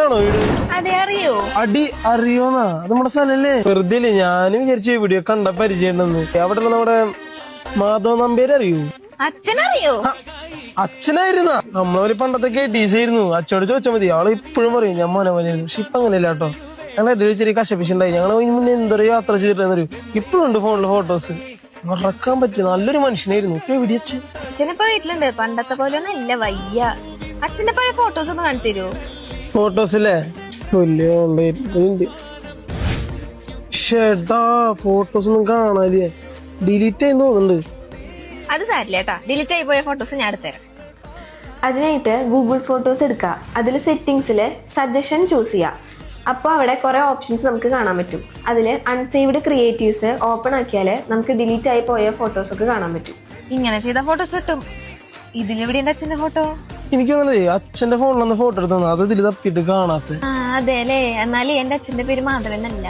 അവിടെയാണോ വീട്? അതെ, അറിയോ? അടി അറിയോന്നാ? അത് നമ്മുടെ സ്ഥലല്ലേ? വെറുതെ ഇല്ലേ, ഞാനും വിചാരിച്ചു വീഡിയോ കണ്ട പരിചയമുണ്ടെന്ന്. അവിടെ നമ്മുടെ മാധവ നമ്പേര് അറിയൂ? അച്ഛനറിയോ? അച്ഛനായിരുന്ന നമ്മളൊരു പണ്ടത്തെ KTC ആയിരുന്നു. അച്ഛനോട് ചോദിച്ചാൽ മതി, ആള് ഇപ്പോഴും പറയും ഞാൻ മോനെ പോലെയാണ്. പക്ഷെ ഇപ്പൊ അങ്ങനെയല്ല കേട്ടോ. ഞങ്ങൾ ചെറിയ കശപിശുണ്ടായി. ഞങ്ങൾ മുന്നേ എന്തൊരു യാത്ര ചെയ്തിട്ടുണ്ടെന്നറിയും. ഇപ്പോഴും ഉണ്ട് ഫോണില് ഫോട്ടോസ്. മറക്കാൻ പറ്റിയ നല്ലൊരു മനുഷ്യനായിരുന്നു. ഇപ്പൊ എവിടെ അച്ഛൻ? അച്ഛനിപ്പോ വീട്ടിലുണ്ട്. പണ്ടത്തെ പോലെ ഒന്നും ഇല്ല, വയ്യ. അച്ഛന്റെ പഴയ ഫോട്ടോസ് ഒന്ന് കാണിച്ചു തരുമോ? ഫോട്ടോസില്ലേ? ഷേട്ടാ, ഫോട്ടോസ് ഒന്നും കാണാനില്ലേ, ഡിലീറ്റ് ചെയ്യാൻ തോന്നുന്നുണ്ട്. അത് സാരില്ല കേട്ടാ, ഡിലീറ്റ് ആയി പോയ ഫോട്ടോസ് ഞാൻ എടുത്തുതരാം. അതിനായിട്ട് ഗൂഗിൾ ഫോട്ടോസ് എടുക്കുക. അതിൽ സെറ്റിംഗ്സിൽ സജഷൻ ചൂസ് ചെയ്യുക. അപ്പോൾ അവിടെ കുറേ ഓപ്ഷൻസ് നമുക്ക് കാണാൻ പറ്റും. അതിൽ അൺസേവ്ഡ് ക്രിയേറ്റീവ്സ് ഓപ്പൺ ആക്കിയാൽ നമുക്ക് ഡിലീറ്റ് ആയി പോയ ഫോട്ടോസ് ഒക്കെ കാണാൻ പറ്റും. ഇങ്ങനെ ചെയ്ത ഫോട്ടോസ് കിട്ടും. ഇതിലെവിടെ ഉണ്ട് അച്ഛന്റെ ഫോട്ടോ? എനിക്ക് തോന്നുന്നത് അച്ഛന്റെ ഫോണിലൊന്ന് ഫോട്ടോ എടുത്തു, അത് ഇതിൽ തപ്പിട്ട് കാണാത്ത. അതെ അല്ലേ? എന്നാലും എന്റെ അച്ഛന്റെ പേര് മാധവൻ അല്ല.